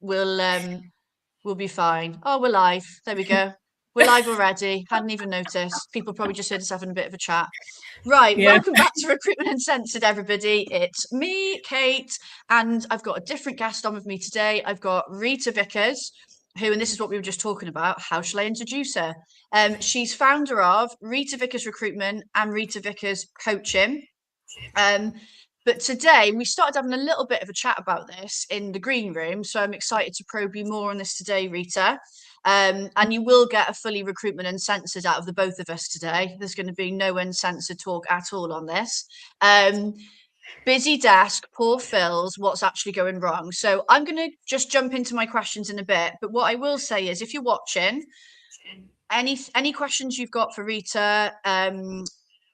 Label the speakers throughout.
Speaker 1: we'll be fine. Oh, we're live. There we go. We're live already. Hadn't even noticed. People probably just heard us having a bit of a chat. Right,
Speaker 2: Yeah.
Speaker 1: welcome back to Recruitment Uncensored, everybody. It's me, Kate, and I've got a different guest on with me today. I've got Rita Vickers, who, and this is what we were just talking about. How shall I introduce her? She's founder of Rita Vickers Recruitment and Rita Vickers Coaching. But today we started having a little bit of a chat about this in the green room. So I'm excited to probe you more on this today, Rita. And you will get a fully recruitment uncensored out of the both of us today. There's going to be no uncensored talk at all on this. Busy desk, poor fills, what's actually going wrong? So I'm going to just jump into my questions in a bit. But what I will say is, if you're watching, any questions you've got for Rita,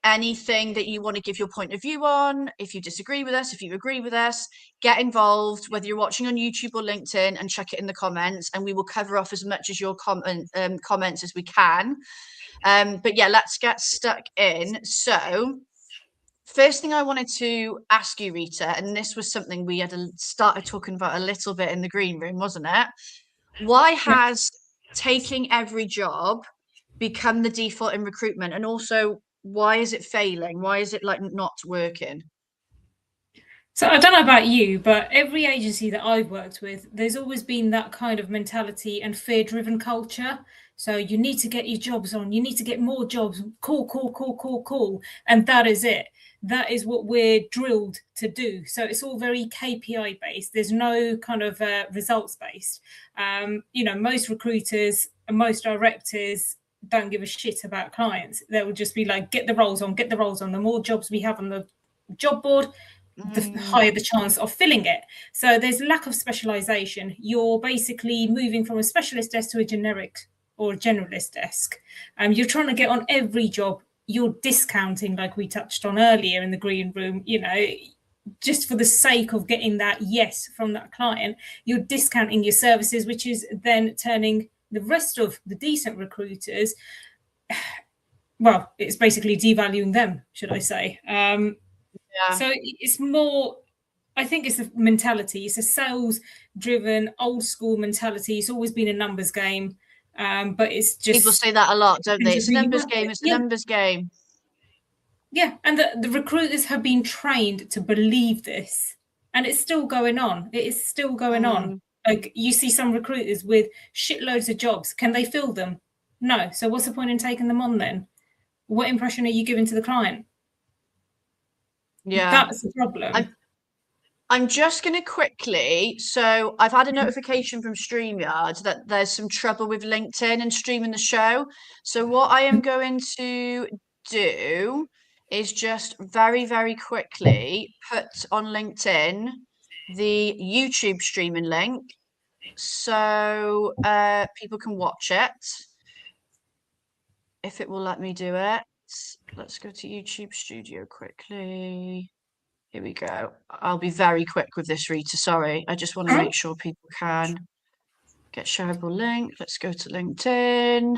Speaker 1: anything that you want to give your point of view on, if you disagree with us, if you agree with us, get involved, whether you're watching on YouTube or LinkedIn, and check it in the comments, and we will cover off as much as your comments as we can. But yeah, let's get stuck in. So first thing I wanted to ask you, Rita, and this was something we had started talking about a little bit in the green room, wasn't it? Why has taking every job become the default in recruitment? And also, why is it failing? Why is it like not working?
Speaker 2: So I don't know about you, but every agency that I've worked with, there's always been that kind of mentality and fear-driven culture. So you need to get your jobs on, you need to get more jobs, call. And that is it. That is what we're drilled to do. So it's all very KPI based. There's no kind of results based. Most recruiters and most directors don't give a shit about clients. They will just be like, get the roles on, get the roles on. The more jobs we have on the job board, the higher the chance of filling it. So there's lack of specialization. You're basically moving from a specialist desk to a generic or a generalist desk. You're trying to get on every job. You're discounting, like we touched on earlier in the green room, just for the sake of getting that yes from that client. You're discounting your services, which is then turning the rest of the decent recruiters, well, it's basically devaluing them, should I say. So it's more, I think it's a mentality. It's a sales-driven, old-school mentality. It's always been a numbers game, but it's just...
Speaker 1: People say that a lot, don't they? It's a numbers game. It's a numbers game.
Speaker 2: Yeah, and the recruiters have been trained to believe this, and it's still going on. It is still going on. Like, you see some recruiters with shitloads of jobs. Can they fill them? No. So what's the point in taking them on then? What impression are you giving to the client?
Speaker 1: Yeah,
Speaker 2: that's the problem.
Speaker 1: I'm just going to quickly, so I've had a notification from StreamYard that there's some trouble with LinkedIn and streaming the show. So what I am going to do is just very, very quickly put on LinkedIn the YouTube streaming link so people can watch it. If it will let me do it. Let's go to YouTube Studio quickly. Here we go. I'll be very quick with this, Rita. Sorry. I just want to make sure people can get shareable link. Let's go to LinkedIn.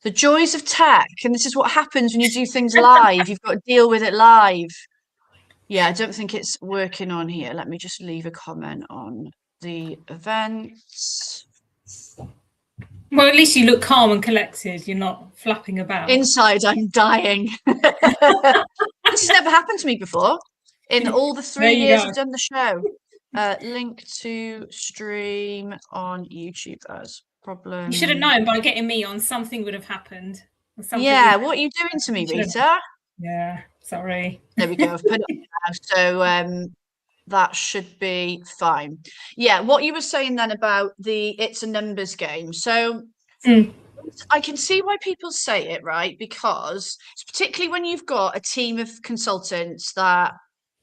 Speaker 1: The joys of tech, and this is what happens when you do things live. You've got to deal with it live. Yeah, I don't think it's working on here. Let me just leave a comment on the events.
Speaker 2: Well, at least you look calm and collected. You're not flapping about.
Speaker 1: Inside, I'm dying. This has never happened to me before. In all the 3 years I've done the show. Link to stream on YouTube as problem.
Speaker 2: You should have known by getting me on, something would have happened.
Speaker 1: Yeah, what are you doing to me, Rita?
Speaker 2: Yeah, sorry.
Speaker 1: There we go. I've put it on now. So that should be fine. Yeah, what you were saying then about it's a numbers game. So I can see why people say it, right? Because particularly when you've got a team of consultants that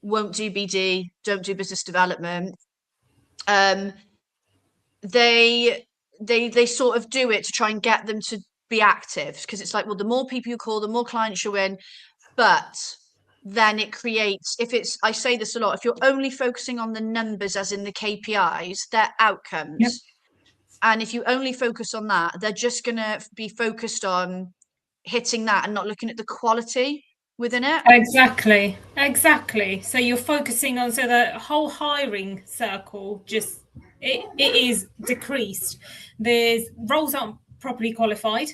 Speaker 1: won't do BD, don't do business development, they sort of do it to try and get them to be active, because it's like, well, the more people you call, the more clients you win. But then it creates, I say this a lot, if you're only focusing on the numbers as in the KPIs, they're outcomes. And if you only focus on that, they're just going to be focused on hitting that and not looking at the quality within it.
Speaker 2: Exactly. So you're focusing on, so the whole hiring circle just it is decreased. There's roles aren't properly qualified.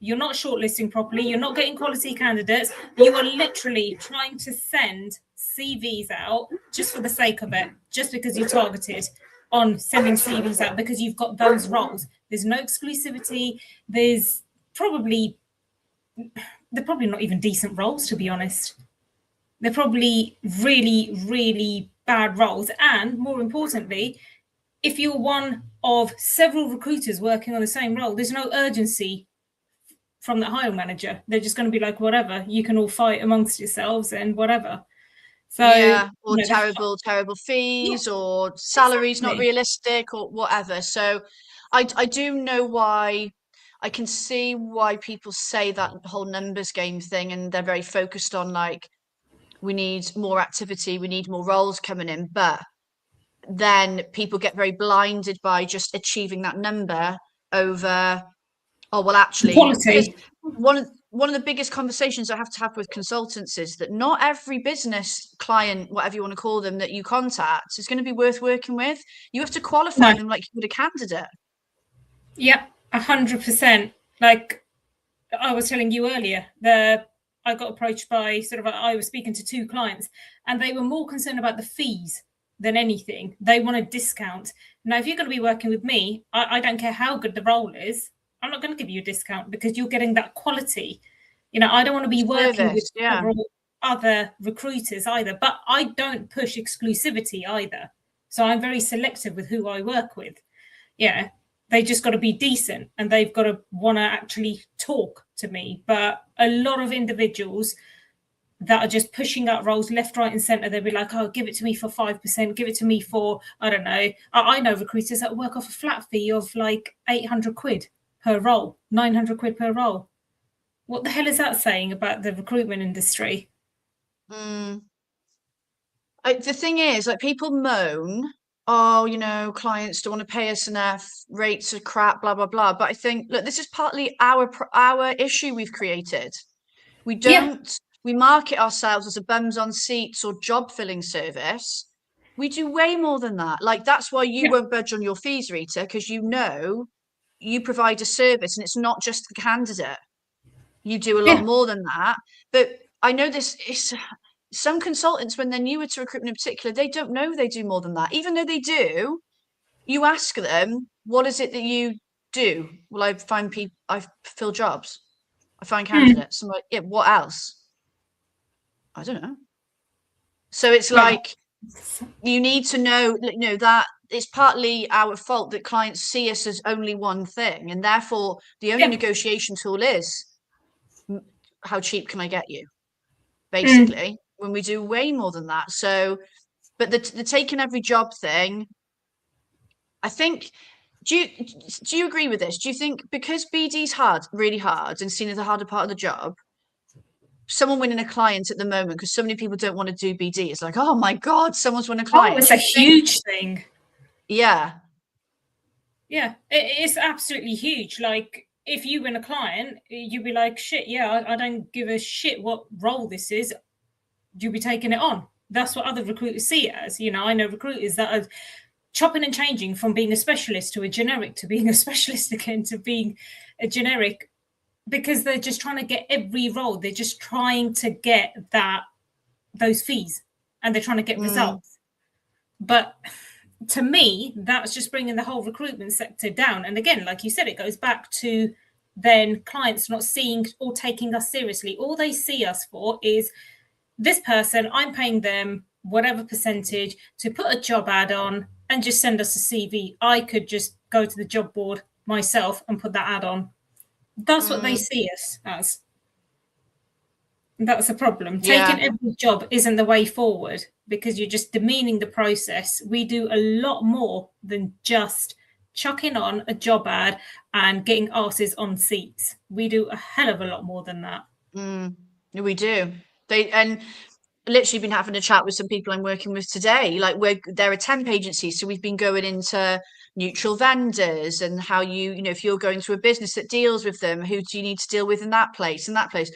Speaker 2: You're not shortlisting properly. You're not getting quality candidates. You are literally trying to send CVs out just for the sake of it, just because you're targeted on sending CVs out because you've got those roles. There's no exclusivity. There's probably they're probably not even decent roles, to be honest. They're probably really, really bad roles. And more importantly, if you're one of several recruiters working on the same role, there's no urgency from the hiring manager. They're just going to be like, whatever, you can all fight amongst yourselves and whatever. So,
Speaker 1: yeah, or
Speaker 2: you know,
Speaker 1: terrible fees,
Speaker 2: yeah,
Speaker 1: or salaries not
Speaker 2: exactly.
Speaker 1: realistic, or whatever. So I do know why. I can see why people say that whole numbers game thing, and they're very focused on like, we need more activity, we need more roles coming in, but then people get very blinded by just achieving that number over, oh well, actually, because
Speaker 2: Quality.
Speaker 1: one of the biggest conversations I have to have with consultants is that not every business client, whatever you want to call them, that you contact is going to be worth working with. You have to qualify
Speaker 2: No.
Speaker 1: them like you would a candidate.
Speaker 2: Yep, 100%. Like I was telling you earlier, I got approached by I was speaking to two clients, and they were more concerned about the fees than anything. They want a discount. Now, if you're going to be working with me, I don't care how good the role is. I'm not going to give you a discount because you're getting that quality. You know, I don't want to be working with several other recruiters either, but I don't push exclusivity either. So I'm very selective with who I work with. Yeah, they just got to be decent and they've got to want to actually talk to me. But a lot of individuals that are just pushing out roles left, right, and centre, they'll be like, oh, give it to me for 5%, give it to me for, I don't know. I know recruiters that work off a flat fee of like 800 quid per role, 900 quid per role. What the hell is that saying about the recruitment industry?
Speaker 1: The thing is, like, people moan, oh, you know, clients don't want to pay us enough, rates are crap, blah blah blah. But I think, look, this is partly our issue we've created. We don't.
Speaker 2: Yeah.
Speaker 1: We market ourselves as a bums on seats or job filling service. We do way more than that. Like, that's why you
Speaker 2: Yeah.
Speaker 1: won't budge on your fees, Rita, because you know you provide a service and it's not just the candidate. You do a lot
Speaker 2: Yeah.
Speaker 1: more than that. But I know this is some consultants, when they're newer to recruitment in particular, they don't know they do more than that. Even though they do, you ask them, what is it that you do? Well, I find people, I fill jobs, I find candidates. I'm like, yeah, what else? I don't know. So it's
Speaker 2: Well,
Speaker 1: like, you need to know, you know, that it's partly our fault that clients see us as only one thing, and therefore the only negotiation tool is, how cheap can I get you? Basically, when we do way more than that. So, but the taking every job thing, I think. Do you agree with this? Do you think because BD's hard, really hard, and seen as the harder part of the job, someone winning a client at the moment, because so many people don't want to do BD, it's like, oh my god, someone's won a
Speaker 2: oh,
Speaker 1: client.
Speaker 2: it's
Speaker 1: Do
Speaker 2: a
Speaker 1: you think?
Speaker 2: huge thing.
Speaker 1: Yeah.
Speaker 2: Yeah, it's absolutely huge. Like, if you win a client, you'd be like, shit, yeah, I don't give a shit what role this is. You'll be taking it on. That's what other recruiters see it as. You know, I know recruiters that are chopping and changing from being a specialist to a generic to being a specialist again to being a generic because they're just trying to get every role. They're just trying to get those fees and they're trying to get results. But to me, that's just bringing the whole recruitment sector down. And again, like you said, it goes back to then clients not seeing or taking us seriously. All they see us for is this person, I'm paying them whatever percentage to put a job ad on and just send us a CV. I could just go to the job board myself and put that ad on. That's what they see us as. That's a problem.
Speaker 1: Yeah.
Speaker 2: Taking every job isn't the way forward because you're just demeaning the process. We do a lot more than just chucking on a job ad and getting asses on seats. We do a hell of a lot more than that.
Speaker 1: We do. And literally been having a chat with some people I'm working with today. Like, they're a temp agency, so we've been going into neutral vendors and how you know, if you're going to a business that deals with them, who do you need to deal with in that place and that place?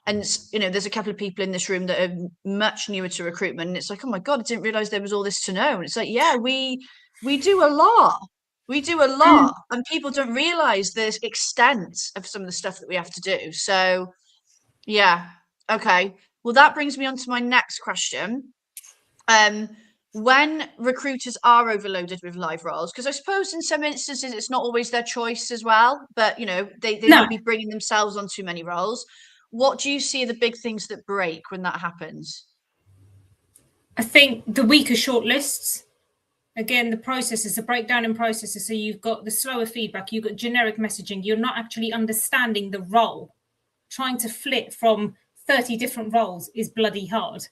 Speaker 1: And you know, there's a couple of people in this room that are much newer to recruitment, and it's like, oh my god, I didn't realize there was all this to know. And it's like, yeah, we do a lot. We do a
Speaker 2: Mm.
Speaker 1: lot, and people don't realize the extent of some of the stuff that we have to do. So yeah, okay. Well, that brings me on to my next question. Um, when recruiters are overloaded with live roles, because I suppose in some instances it's not always their choice as well, but you know, they
Speaker 2: No,
Speaker 1: might be bringing themselves on too many roles. What do you see are the big things that break when that happens?
Speaker 2: I think the weaker shortlists. Again, the processes, the breakdown in processes. So you've got the slower feedback, you've got generic messaging. You're not actually understanding the role. Trying to flip from 30 different roles is bloody hard.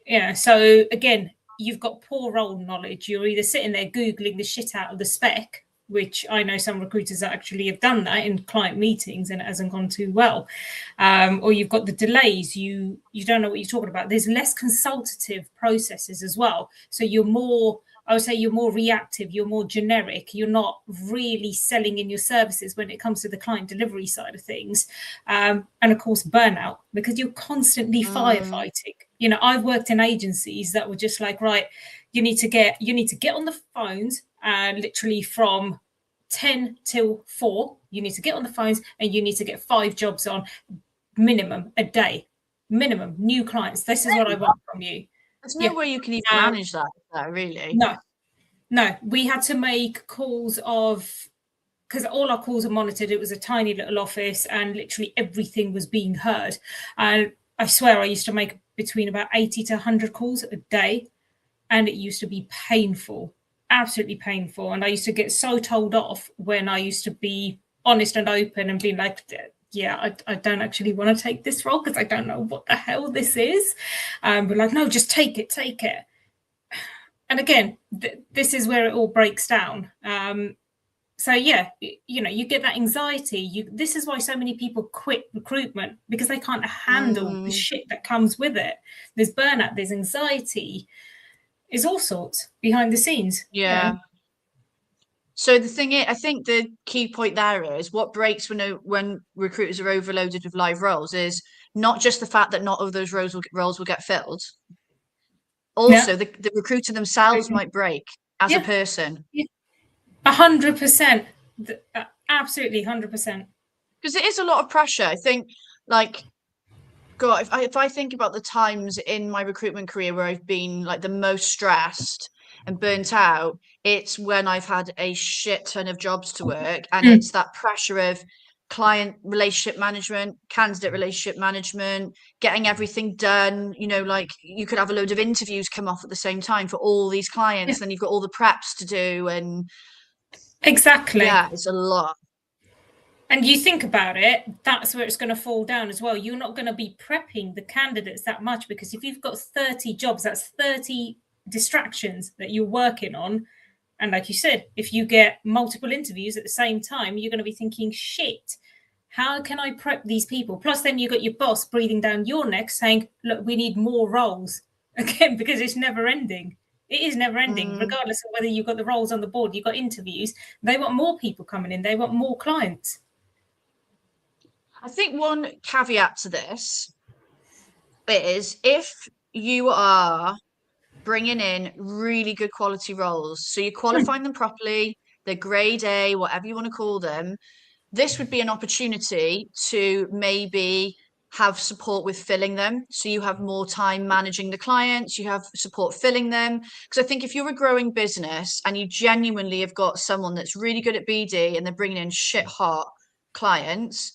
Speaker 2: Yeah. So again, you've got poor role knowledge. You're either sitting there Googling the shit out of the spec, which I know some recruiters actually have done that in client meetings and it hasn't gone too well. Or you've got the delays. You don't know what you're talking about. There's less consultative processes as well. So you're more, I would say you're more reactive, you're more generic, you're not really selling in your services when it comes to the client delivery side of things. And of course, burnout, because you're constantly firefighting. You know, I've worked in agencies that were just like, right, you need to get on the phones and literally from 10 till 4, you need to get on the phones and you need to get 5 jobs on minimum a day. Minimum new clients. This is what I want from you.
Speaker 1: There's
Speaker 2: Yeah.
Speaker 1: no way you can even manage that, really.
Speaker 2: No, we had to make calls of, because all our calls are monitored. It was a tiny little office and literally everything was being heard. And I swear I used to make between about 80 to 100 calls a day. And it used to be painful, absolutely painful. And I used to get so told off when I used to be honest and open and be like, yeah, I don't actually want to take this role because I don't know what the hell this is. But like, no, just take it. And again, this is where it all breaks down. So yeah, you know, you get that anxiety. This is why so many people quit recruitment, because they can't handle the shit that comes with it. There's burnout, there's anxiety, there's all sorts behind the scenes.
Speaker 1: Yeah. So the thing is, I think the key point there is what breaks when recruiters are overloaded with live roles is not just the fact that not all of those roles will get filled.
Speaker 2: Yeah.
Speaker 1: Also, the recruiter themselves might break as a
Speaker 2: Yeah.
Speaker 1: person.
Speaker 2: 100%. Absolutely 100%.
Speaker 1: Because it is a lot of pressure. I think, like, God, if I think about the times in my recruitment career where I've been like the most stressed and burnt out, it's when I've had a shit ton of jobs to work, and it's that pressure of client relationship management, candidate relationship management, getting everything done. You know, like you could have a load of interviews come off at the same time for all these clients, then you've got all the preps to do, and
Speaker 2: Exactly.
Speaker 1: yeah, it's a lot.
Speaker 2: And you think about it, that's where it's going to fall down as well. You're not going to be prepping the candidates that much, because if you've got 30 jobs, that's 30 distractions that you're working on. And like you said, if you get multiple interviews at the same time, you're going to be thinking, shit, how can I prep these people? Plus, then you got your boss breathing down your neck saying, look, we need more roles. Again, because it's never ending. It is never ending, regardless of whether you've got the roles on the board, you've got interviews. They want more people coming in. They want more clients.
Speaker 1: I think one caveat to this is if you are bringing in really good quality roles, so you're qualifying them properly, they're grade A, whatever you want to call them, this would be an opportunity to maybe have support with filling them. So you have more time managing the clients, you have support filling them. Because I think if you're a growing business and you genuinely have got someone that's really good at BD and they're bringing in shit hot clients,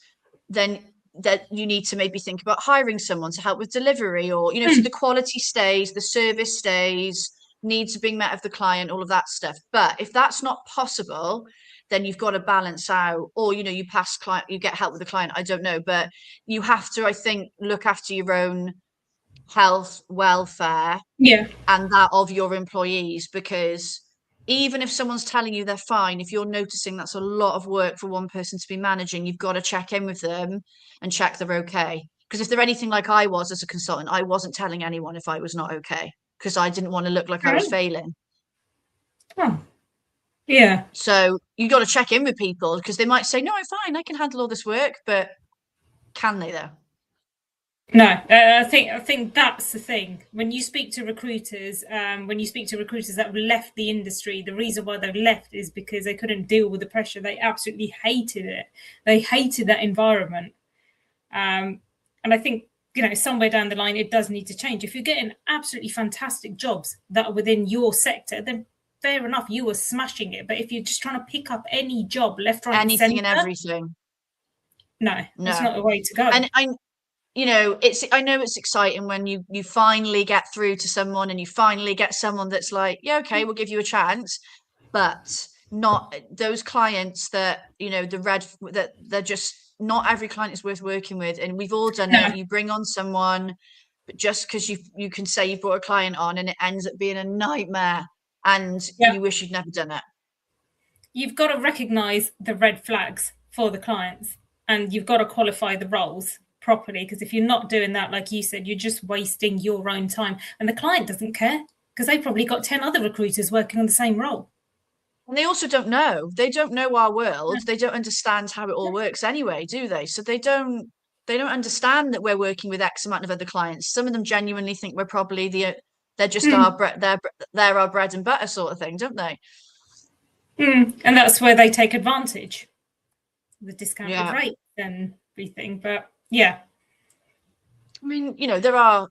Speaker 1: then that you need to maybe think about hiring someone to help with delivery, or, you know, so the quality stays, the service stays, needs are being met of the client, all of that stuff. But if that's not possible, then you've got to balance out, or, you know, you pass client, you get help with the client. I don't know, but you have to, I think, look after your own health, welfare, and that of your employees, because even if someone's telling you they're fine, if you're noticing that's a lot of work for one person to be managing, you've got to check in with them and check they're okay. Because if they're anything like I was as a consultant, I wasn't telling anyone if I was not okay, because I didn't want to look like I was failing.
Speaker 2: Oh, Yeah.
Speaker 1: So you got to check in with people because they might say, no, I'm fine, I can handle all this work, but can they though?
Speaker 2: No, I think that's the thing. When you speak to recruiters, that have left the industry, the reason why they've left is because they couldn't deal with the pressure. They absolutely hated it. They hated that environment. And I think, somewhere down the line, it does need to change. If you're getting absolutely fantastic jobs that are within your sector, then fair enough, you are smashing it. But if you're just trying to pick up any job left, right, and
Speaker 1: Anything
Speaker 2: centre,
Speaker 1: and everything.
Speaker 2: no, that's
Speaker 1: No.
Speaker 2: not the way to go.
Speaker 1: And I know it's exciting when you finally get through to someone and you finally get someone that's like, yeah, okay, we'll give you a chance, but not those clients that, the red, that they're just, not every client is worth working with. And we've all done
Speaker 2: No,
Speaker 1: it. You bring on someone, but just because you can say you've brought a client on and it ends up being a nightmare and
Speaker 2: yeah,
Speaker 1: you wish you'd never done it.
Speaker 2: you've got to recognise the red flags for the clients, and you've got to qualify the roles properly. Because if you're not doing that, like you said, you're just wasting your own time, and the client doesn't care because they've probably got 10 other recruiters working on the same role.
Speaker 1: And they also don't know. They don't know our world.
Speaker 2: No.
Speaker 1: They don't understand how it all works anyway, do they? So they don't understand that we're working with X amount of other clients. Some of them genuinely think we're probably they're just
Speaker 2: Mm,
Speaker 1: they're our bread and butter sort of thing, don't they?
Speaker 2: and that's where they take advantage, the discounted
Speaker 1: Yeah.
Speaker 2: rate and everything. But yeah,
Speaker 1: I mean, there are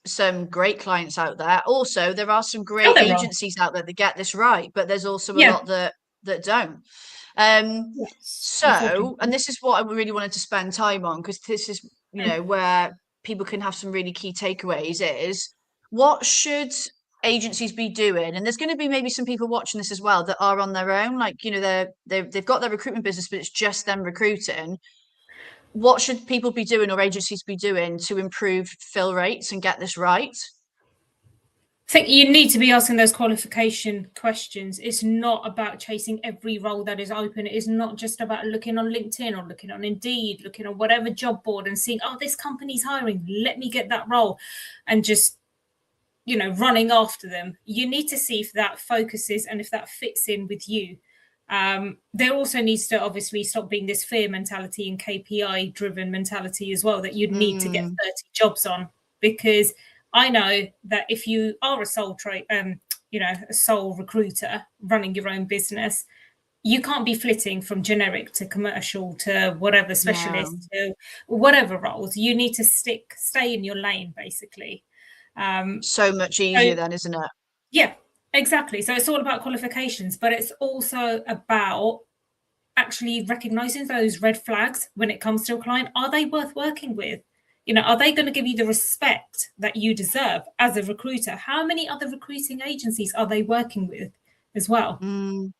Speaker 1: some great clients out there. Also, there are some
Speaker 2: oh,
Speaker 1: great
Speaker 2: they're wrong.
Speaker 1: agencies out there that get this right, but there's also a
Speaker 2: Yeah,
Speaker 1: lot that don't. Um,
Speaker 2: yes,
Speaker 1: so, and
Speaker 2: unfortunately.
Speaker 1: this is what I really wanted to spend time on because this is, where people can have some really key takeaways is what should agencies be doing? And there's going to be maybe some people watching this as well that are on their own, like, they've got their recruitment business, but it's just them recruiting. What should people be doing or agencies be doing to improve fill rates and get this right?
Speaker 2: I think you need to be asking those qualification questions. It's not about chasing every role that is open. It is not just about looking on LinkedIn or looking on Indeed, looking on whatever job board and seeing, oh, this company's hiring, let me get that role, and just, running after them. You need to see if that focuses and if that fits in with you. There also needs to obviously stop being this fear mentality and KPI driven mentality as well, that you'd need to get 30 jobs on, because I know that if you are a a sole recruiter running your own business, you can't be flitting from generic to commercial to whatever
Speaker 1: No,
Speaker 2: specialist to whatever roles. You need to stay in your lane, basically.
Speaker 1: so much
Speaker 2: So
Speaker 1: easier then, isn't it?
Speaker 2: yeah, exactly. So it's all about qualifications, but it's also about actually recognizing those red flags when it comes to a client. Are they worth working with? Are they going to give you the respect that you deserve as a recruiter? How many other recruiting agencies are they working with as well?
Speaker 1: Mm,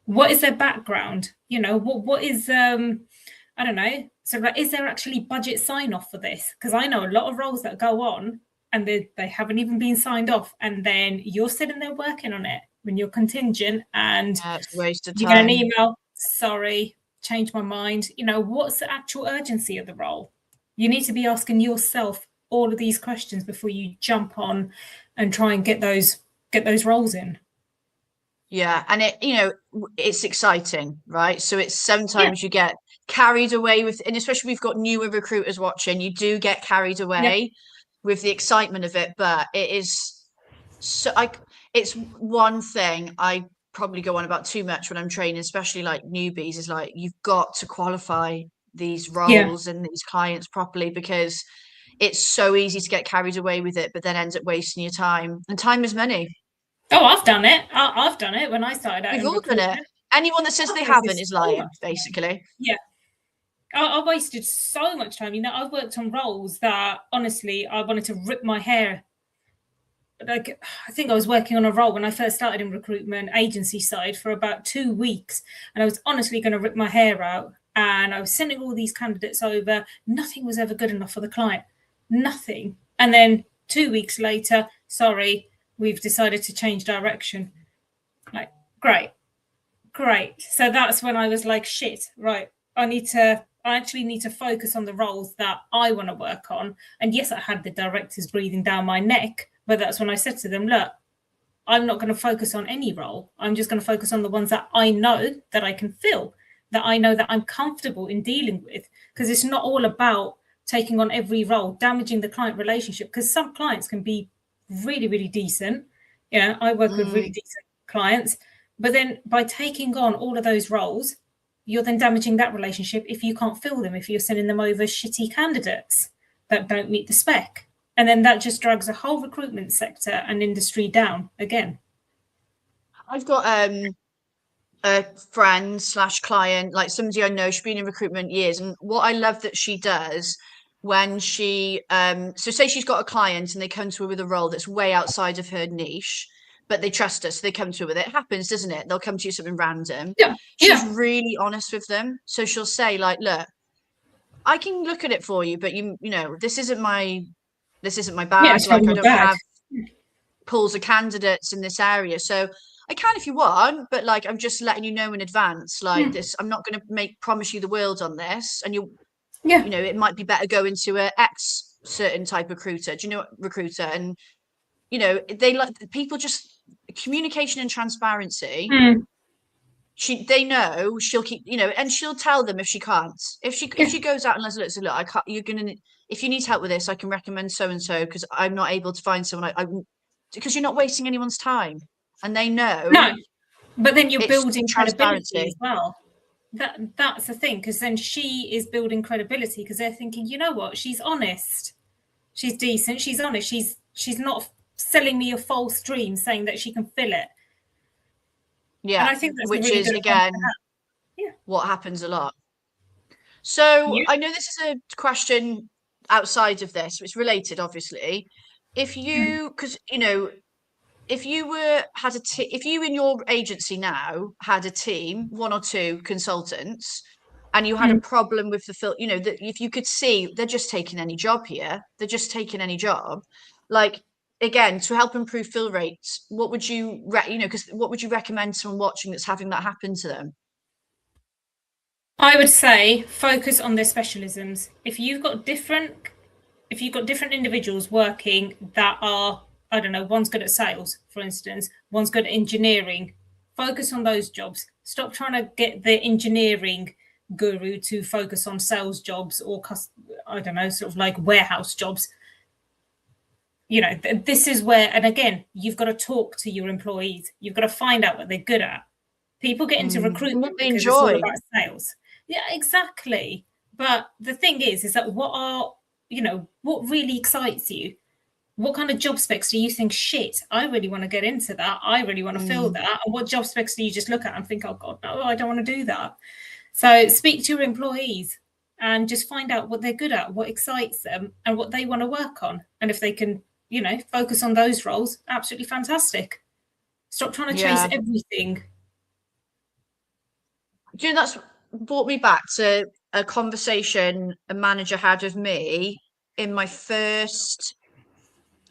Speaker 2: What is their background? What is I don't know. So like, is there actually budget sign off for this? Because I know a lot of roles that go on and they haven't even been signed off, and then you're sitting there working on it when you're contingent, and
Speaker 1: yeah, it's a waste of
Speaker 2: you get an
Speaker 1: time.
Speaker 2: email, sorry, change my mind. What's the actual urgency of the role? You need to be asking yourself all of these questions before you jump on and try and get those roles in.
Speaker 1: Yeah, and it's exciting, right? So it's
Speaker 2: Yeah,
Speaker 1: sometimes you get carried away with, and especially we've got newer recruiters watching, you do get carried
Speaker 2: yeah.
Speaker 1: away with the excitement of it, but it is so it's one thing I probably go on about too much when I'm training, especially like newbies, is like you've got to qualify these
Speaker 2: Yeah.
Speaker 1: roles and these clients properly because it's so easy to get carried away with it, but then ends up wasting your time. And time is money.
Speaker 2: Oh, I've done it. I've done it when I started out
Speaker 1: We've
Speaker 2: in
Speaker 1: all done it.
Speaker 2: recruitment.
Speaker 1: Anyone that says
Speaker 2: I've
Speaker 1: they
Speaker 2: wasted
Speaker 1: haven't is
Speaker 2: so
Speaker 1: lying,
Speaker 2: much time.
Speaker 1: basically.
Speaker 2: Yeah, I wasted so much time. I've worked on roles that honestly I wanted to rip my hair. Like, I think I was working on a role when I first started in recruitment, agency side, for about 2 weeks, and I was honestly going to rip my hair out. And I was sending all these candidates over. Nothing was ever good enough for the client. Nothing. And then 2 weeks later, sorry, we've decided to change direction. Like, great. Great. So that's when I was like, shit, right. I actually need to focus on the roles that I want to work on. And yes, I had the directors breathing down my neck, but that's when I said to them, look, I'm not going to focus on any role. I'm just going to focus on the ones that I know that I can fill, that I know that I'm comfortable in dealing with, because it's not all about taking on every role, damaging the client relationship, because some clients can be really, really decent. I work with really decent clients, but then by taking on all of those roles, you're then damaging that relationship if you can't fill them, if you're sending them over shitty candidates that don't meet the spec. And then that just drags the whole recruitment sector and industry down again.
Speaker 1: I've got a friend / client, like somebody I know, she's been in recruitment years, and what I love that she does when she so say she's got a client and they come to her with a role that's way outside of her niche, but they trust us, so they come to her with it. It happens, doesn't it? They'll come to you something random. She's really honest with them, so she'll say like, look, I can look at it for you, but you know this isn't my bag. Like I don't have pools of candidates in this area, so I can if you want, but like I'm just letting you know in advance, like this, I'm not going to promise you the world on this, and you know, it might be better going to a X certain type of recruiter, and you know, they like people just communication and transparency. They know she'll keep, you know, and she'll tell them if she can't, if she goes out and looks, look, I can't, if you need help with this, I can recommend so and so because I'm not able to find someone. Because you're not wasting anyone's time, and they know.
Speaker 2: No, but then you're building credibility as well. That's the thing, because then she is building credibility because they're thinking, you know what, she's honest, she's decent, she's honest, she's not selling me a false dream saying that she can fill it.
Speaker 1: Yeah, and I think that's which is again what happens a lot. So I know this is a question outside of this, it's related, obviously. If you, because you know, if you if you in your agency now had a team, 1 or 2 consultants, and you had a problem with the you know, that if you could see they're just taking any job here, they're just taking any job, like again, to help improve fill rates, what would you because what would you recommend someone watching that's having that happen to them?
Speaker 2: I would say focus on their specialisms. If you've got different individuals working that are, I don't know, one's good at sales, for instance, one's good at engineering, focus on those jobs. Stop trying to get the engineering guru to focus on sales jobs or, I don't know, sort of like warehouse jobs. You know, this is where, and again, you've got to talk to your employees. You've got to find out what they're good at. People get into recruitment because it's all about sales. Yeah, exactly. But the thing is that what really excites you? What kind of job specs do you think, shit, I really want to get into that. I really want to fill that. And what job specs do you just look at and think, oh God, no, I don't want to do that. So speak to your employees and just find out what they're good at, what excites them and what they want to work on. And if they can, you know, focus on those roles, absolutely fantastic. Stop trying to chase everything.
Speaker 1: Do you know, that's brought me back to a conversation a manager had with me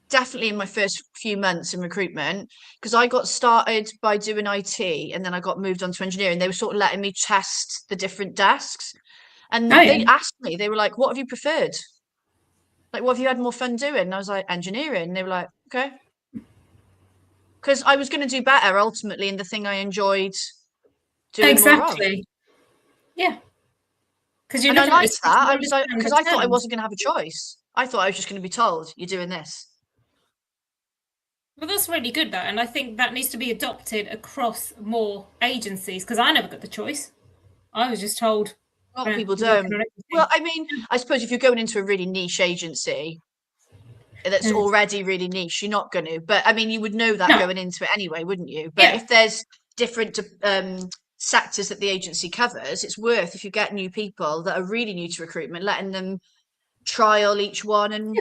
Speaker 1: definitely in my first few months in recruitment, because I got started by doing IT and then I got moved on to engineering. They were sort of letting me test the different desks, and they asked me, they were like, what have you preferred? Like, what have you had more fun doing? And I was like, engineering. And they were like, okay. Because I was going to do better ultimately in the thing I enjoyed doing more of.
Speaker 2: Yeah.
Speaker 1: And I liked that. Because I thought I wasn't going to have a choice. I thought I was just going to be told, you're doing this.
Speaker 2: Well, that's really good, though. And I think that needs to be adopted across more agencies, because I never got the choice. I was just told.
Speaker 1: A lot of people don't. Well, I mean, I suppose if you're going into a really niche agency that's already really niche, you're not going to. But I mean, you would know that going into it anyway, wouldn't you? But if there's different sectors that the agency covers, it's worth, if you get new people that are really new to recruitment, letting them trial each one and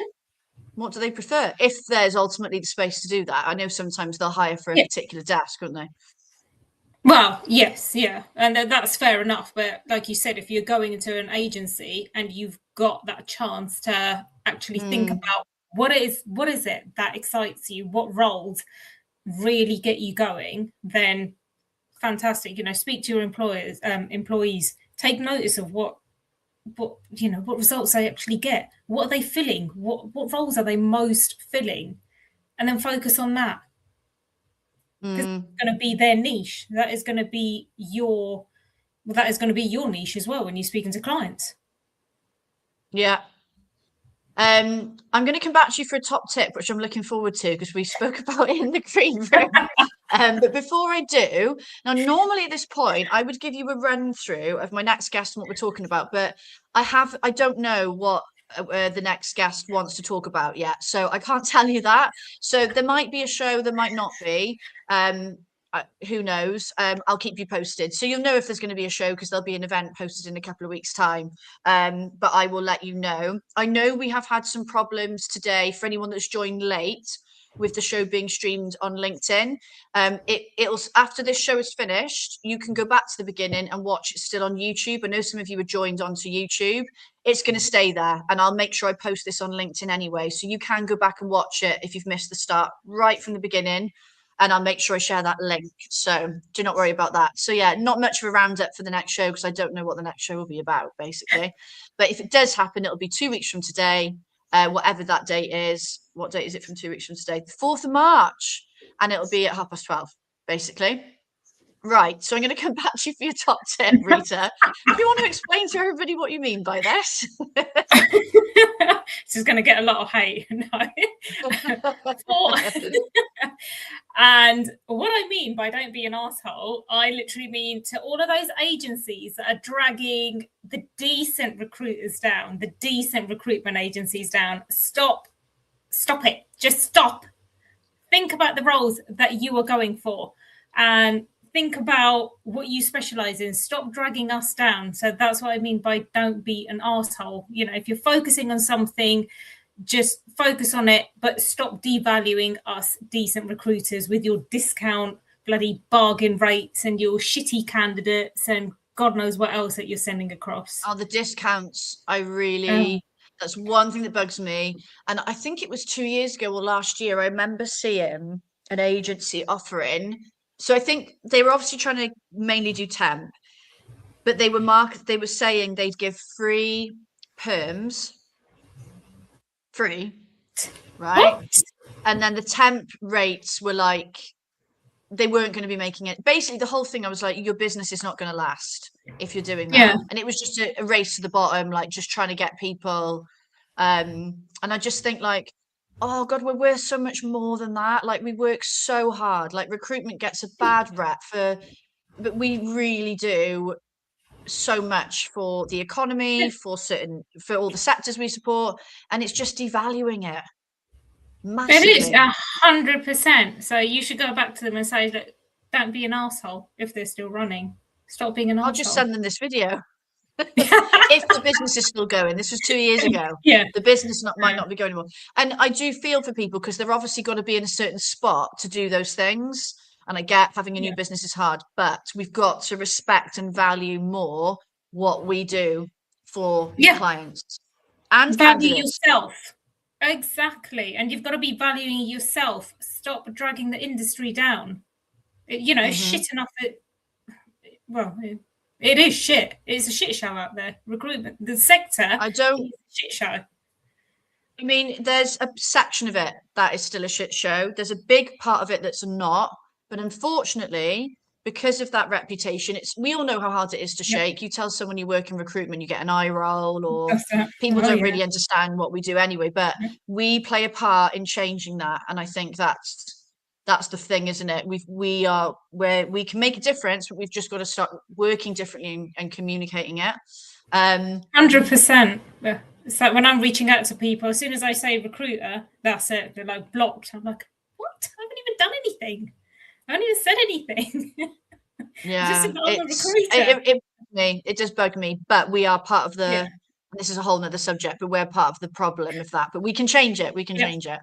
Speaker 1: what do they prefer, if there's ultimately the space to do that. I know sometimes they'll hire for a particular desk, won't they?
Speaker 2: Well, yes, and that's fair enough. But like you said, if you're going into an agency and you've got that chance to actually think about what is it that excites you, what roles really get you going, then fantastic. You know, speak to your employees, take notice of what results they actually get. What are they filling? What roles are they most filling? And then focus on that. because
Speaker 1: Mm,
Speaker 2: it's going to be their niche. That is going to be your niche as well when you're speaking to clients.
Speaker 1: yeah. I'm going to come back to you for a top tip, which I'm looking forward to because we spoke about it in the green room. But before I do, now normally at this point I would give you a run through of my next guest and what we're talking about, but I don't know what the next guest wants to talk about yet, so I can't tell you that. So there might be a show, there might not be. Um, who knows? I'll keep you posted, so you'll know if there's going to be a show because there'll be an event posted in a couple of weeks' time. But I will let you know. I know we have had some problems today for anyone that's joined late with the show being streamed on LinkedIn. It'll after this show is finished, you can go back to the beginning and watch it still on YouTube. I know some of you are joined onto YouTube. It's going to stay there, and I'll make sure I post this on LinkedIn anyway, so you can go back and watch it if you've missed the start right from the beginning. And I'll make sure I share that link. So do not worry about that. So yeah, not much of a roundup for the next show because I don't know what the next show will be about, basically. But if it does happen, it'll be 2 weeks from today, whatever that date is. What date is it from 2 weeks from today? The 4th of March. And it'll be at 12:30, basically. Right. So I'm going to come back to you for your top tip, Rita. Do you want to explain to everybody what you mean by this?
Speaker 2: This is going to get a lot of hate. No. And what I mean by don't be an asshole, I literally mean to all of those agencies that are dragging the decent recruiters down, the decent recruitment agencies down. Stop it. Just stop. Think about the roles that you are going for and think about what you specialize in. Stop dragging us down. So that's what I mean by don't be an asshole. You know, if you're focusing on something, just focus on it, but stop devaluing us decent recruiters with your discount bloody bargain rates and your shitty candidates and God knows what else that you're sending across.
Speaker 1: Oh, the discounts. That's one thing that bugs me. And I think it was 2 years ago or last year, I remember seeing an agency offering. So I think they were obviously trying to mainly do temp, but they were saying they'd give free perms. Free, right?
Speaker 2: What?
Speaker 1: And then the temp rates were like they weren't going to be making it. Basically, the whole thing, I was like, your business is not going to last if you're doing that.
Speaker 2: Yeah.
Speaker 1: And it was just a race to the bottom, like just trying to get people. And I just think like, oh God, we're worth so much more than that. Like we work so hard. Like recruitment gets a bad rep but we really do so much for the economy, for all the sectors we support, and it's just devaluing it massively.
Speaker 2: It is 100%. So you should go back to them and say that don't be an asshole if they're still running. Stop being an asshole.
Speaker 1: I'll just send them this video. If the business is still going. This was 2 years ago.
Speaker 2: Yeah.
Speaker 1: The business might not be going anymore. And I do feel for people because they're obviously got to be in a certain spot to do those things. And I get having a new business is hard, but we've got to respect and value more what we do for clients and
Speaker 2: value
Speaker 1: candidates.
Speaker 2: yourself. Exactly. And you've got to be valuing yourself. Stop dragging the industry down. It's shit enough that, well, it is shit. It's a shit show out there. Recruitment, the sector is a shit show.
Speaker 1: I mean, there's a section of it that is still a shit show. There's a big part of it that's not. But unfortunately, because of that reputation, we all know how hard it is to shake. You tell someone you work in recruitment, you get an eye roll, or people don't really understand what we do anyway. But we play a part in changing that, and I think that's the thing, isn't it? We are where we can make a difference, but we've just got to start working differently and communicating it.
Speaker 2: 100%. It's like when I'm reaching out to people, as soon as I say recruiter, that's it. They're like blocked. I'm like, what? I haven't even done anything. I haven't even said anything.
Speaker 1: Yeah, it does bug me, but we are part of the. This is a whole nother subject, but we're part of the problem of that. But we can change it. We can change it.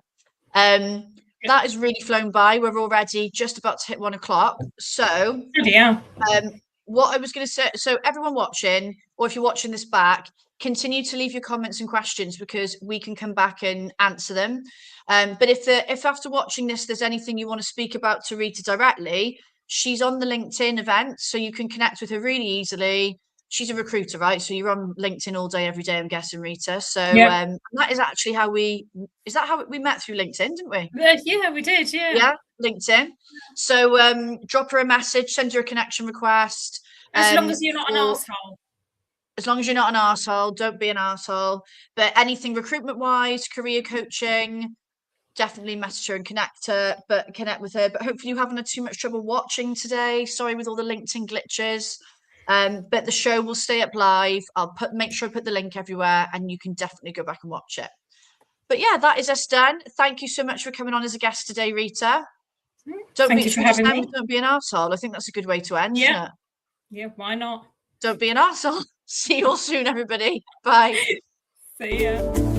Speaker 1: That has really flown by. We're already just about to hit 1 o'clock. So, what I was going to say. So, everyone watching, or if you're watching this back, continue to leave your comments and questions because we can come back and answer them. But if after watching this, there's anything you want to speak about to Rita directly, she's on the LinkedIn event, so you can connect with her really easily. she's a recruiter, right? So you're on LinkedIn all day, every day, I'm guessing, Rita. So
Speaker 2: Yeah.
Speaker 1: that is actually how we met through LinkedIn, didn't we?
Speaker 2: Yeah, we did. Yeah.
Speaker 1: Yeah, LinkedIn. So drop her a message, send her a connection request.
Speaker 2: As long as you're not an
Speaker 1: For
Speaker 2: asshole.
Speaker 1: as long as you're not an arsehole, don't be an arsehole. But anything recruitment wise, career coaching, definitely message her and connect with her. But hopefully you haven't had too much trouble watching today. Sorry with all the LinkedIn glitches. But the show will stay up live. Make sure I put the link everywhere, and you can definitely go back and watch it. But yeah, that is us done. Thank you so much for coming on as a guest today, Rita.
Speaker 2: Thank you for having me.
Speaker 1: Don't be an arsehole. I think that's a good way to end, isn't it?
Speaker 2: Yeah, why not?
Speaker 1: Don't be an arsehole. See you all soon, everybody. Bye.
Speaker 2: See ya.